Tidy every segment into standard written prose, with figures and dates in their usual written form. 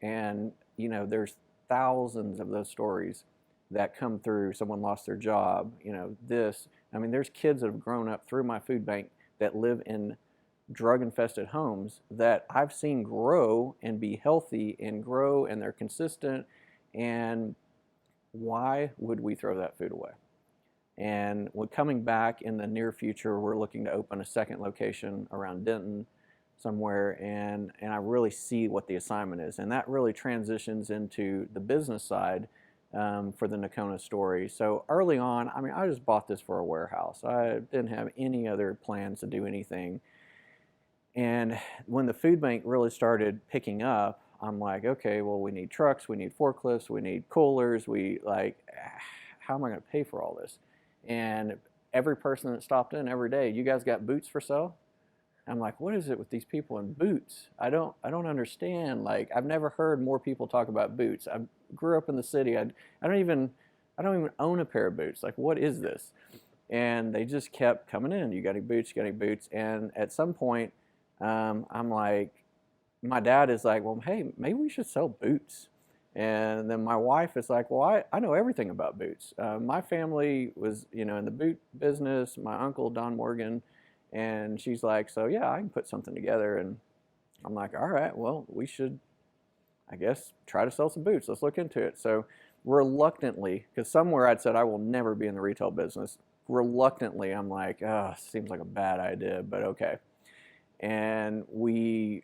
And, you know, there's thousands of those stories that come through. Someone lost their job, you know, this. I mean, there's kids that have grown up through my food bank that live in drug infested homes that I've seen grow and be healthy and grow, and they're consistent. And why would we throw that food away? And when coming back in the near future, we're looking to open a second location around Denton somewhere, and I really see what the assignment is. And that really transitions into the business side for the Nocona story. So early on, I mean, I just bought this for a warehouse. I didn't have any other plans to do anything. And when the food bank really started picking up, I'm like, okay, well, we need trucks, we need forklifts, we need coolers, we like, how am I going to pay for all this? And every person that stopped in every day, you guys got boots for sale? I'm like, what is it with these people in boots? I don't understand. Like, I've never heard more people talk about boots. I grew up in the city. I don't even own a pair of boots. Like, what is this? And they just kept coming in. You got any boots? You got any boots? And at some point, I'm like, my dad is like, well, hey, maybe we should sell boots. And then my wife is like, well, I know everything about boots. My family was, you know, in the boot business. My uncle, Don Morgan. And she's like, so yeah, I can put something together. And I'm like, all right, well, we should, I guess, try to sell some boots. Let's look into it. So reluctantly, because somewhere I'd said I will never be in the retail business. Reluctantly, I'm like, oh, seems like a bad idea, but okay. And we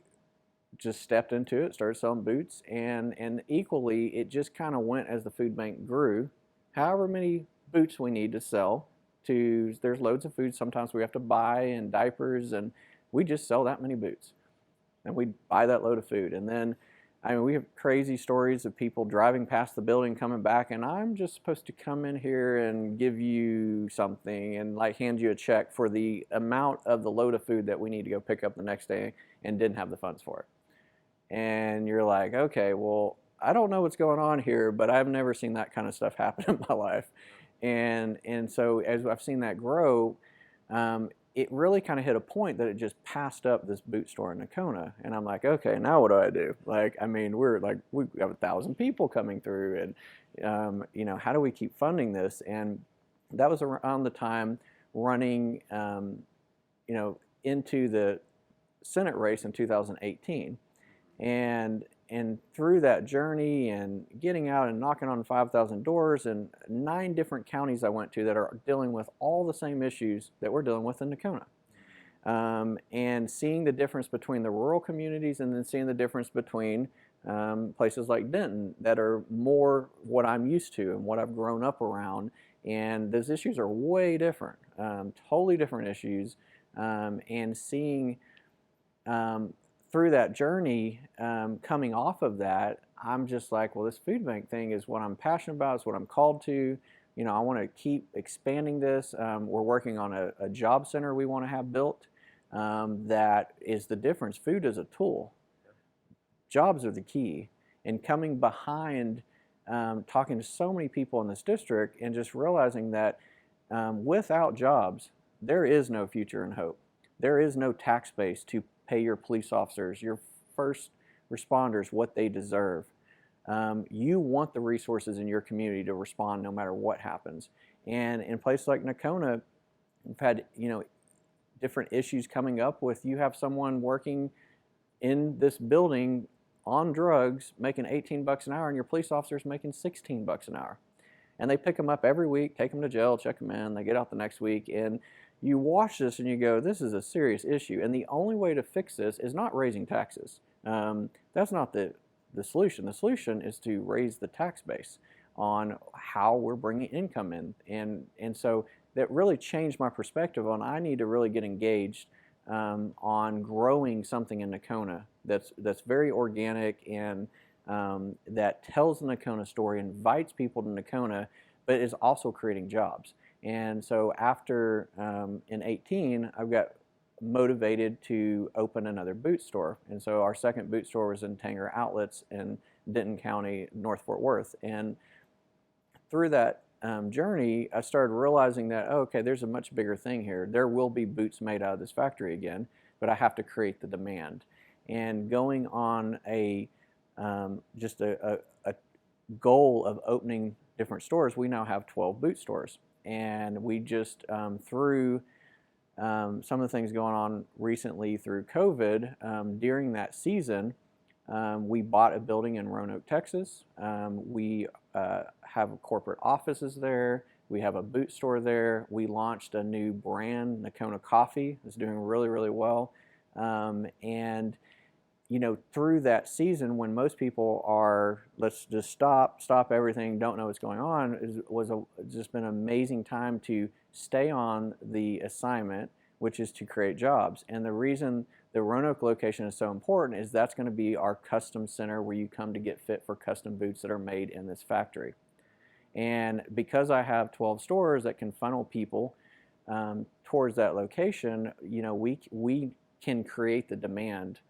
just stepped into it, started selling boots, and equally, it just kind of went as the food bank grew. However many boots we need to sell, there's loads of food sometimes we have to buy, and diapers, and we just sell that many boots. And we buy that load of food. And then, I mean, we have crazy stories of people driving past the building, coming back, and I'm just supposed to come in here and give you something and like hand you a check for the amount of the load of food that we need to go pick up the next day, and didn't have the funds for it. And you're like, okay, well, I don't know what's going on here, but I've never seen that kind of stuff happen in my life. And so as I've seen that grow, it really kind of hit a point that it just passed up this boot store in Nocona. And I'm like, okay, now what do I do? Like, I mean, we have 1,000 people coming through, and you know, how do we keep funding this? And that was around the time running, you know, into the Senate race in 2018. And through that journey and getting out and knocking on 5,000 doors, and 9 different counties I went to that are dealing with all the same issues that we're dealing with in Nocona. And seeing the difference between the rural communities, and then seeing the difference between places like Denton that are more what I'm used to and what I've grown up around. And those issues are way different, totally different issues. And seeing through that journey, coming off of that, I'm just like, well, this food bank thing is what I'm passionate about. It's what I'm called to. You know, I want to keep expanding this. We're working on a job center we want to have built. That is the difference. Food is a tool. Jobs are the key. And coming behind, talking to so many people in this district, and just realizing that without jobs, there is no future and hope. There is no tax base to pay your police officers, your first responders, what they deserve. You want the resources in your community to respond no matter what happens. And in places like Nocona, we've had, you know, different issues coming up with, you have someone working in this building on drugs making 18 bucks an hour, and your police officers making 16 bucks an hour. And they pick them up every week, take them to jail, check them in, they get out the next week, and you watch this and you go, this is a serious issue. And the only way to fix this is not raising taxes. That's not the solution. The solution is to raise the tax base on how we're bringing income in. And so that really changed my perspective on, I need to really get engaged on growing something in Nocona that's very organic, and that tells the Nocona story, invites people to Nocona, but is also creating jobs. And so after in 18, I've got motivated to open another boot store. And so our second boot store was in Tanger Outlets in Denton County, North Fort Worth. And through that journey, I started realizing that, oh, okay, there's a much bigger thing here. There will be boots made out of this factory again, but I have to create the demand. And going on a just a goal of opening different stores, we now have 12 boot stores. And we just, through some of the things going on recently through COVID, during that season, we bought a building in Roanoke, Texas. We have corporate offices there. We have a boot store there. We launched a new brand, Nocona Coffee. It's doing really, really well. And you know, through that season, when most people are, let's just stop everything, don't know what's going on, just been an amazing time to stay on the assignment, which is to create jobs. And the reason the Roanoke location is so important is that's going to be our custom center where you come to get fit for custom boots that are made in this factory. And because I have 12 stores that can funnel people towards that location, you know, we can create the demand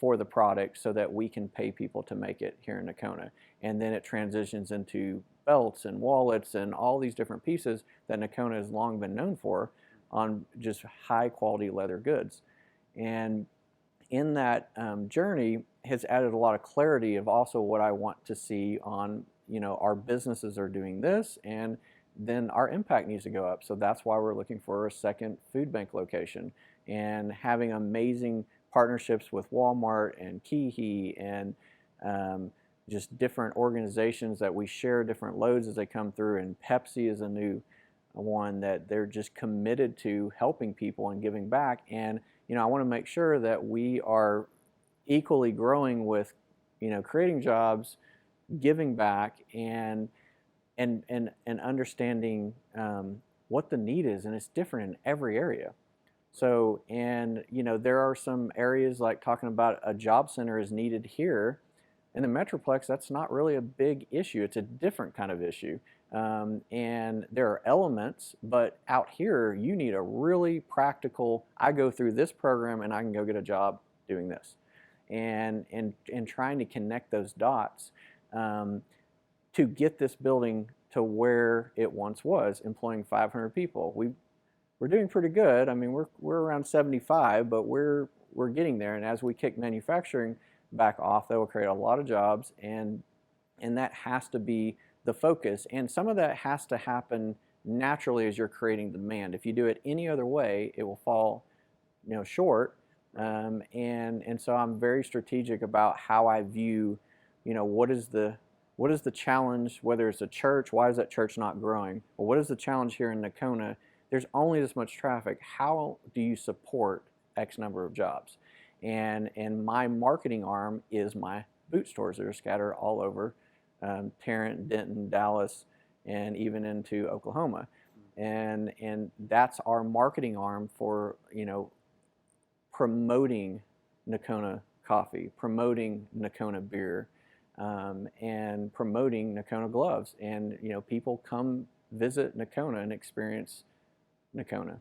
for the product so that we can pay people to make it here in Nocona. And then it transitions into belts and wallets and all these different pieces that Nocona has long been known for on just high quality leather goods. And in that journey has added a lot of clarity of also what I want to see on, you know, our businesses are doing this, and then our impact needs to go up. So that's why we're looking for a second food bank location and having amazing partnerships with Walmart and Kihi and just different organizations that we share different loads as they come through. And Pepsi is a new one that they're just committed to helping people and giving back. And you know, I want to make sure that we are equally growing with, you know, creating jobs, giving back, and understanding what the need is, and it's different in every area. So, and you know, there are some areas like talking about a job center is needed here. In the Metroplex, that's not really a big issue. It's a different kind of issue. And there are elements, but out here, you need a really practical, I go through this program and I can go get a job doing this. And trying to connect those dots to get this building to where it once was, employing 500 people. We're doing pretty good. I mean, we're around 75, but we're getting there. And as we kick manufacturing back off, that will create a lot of jobs, and that has to be the focus. And some of that has to happen naturally as you're creating demand. If you do it any other way, it will fall, you know, short. And so I'm very strategic about how I view, you know, what is the challenge, whether it's a church, why is that church not growing? Or what is the challenge here in Nocona? There's only this much traffic. How do you support X number of jobs? And my marketing arm is my boot stores that are scattered all over Tarrant, Denton, Dallas, and even into Oklahoma. And that's our marketing arm for, you know, promoting Nocona coffee, promoting Nocona beer, and promoting Nocona gloves. And, you know, people come visit Nocona and experience Nocona.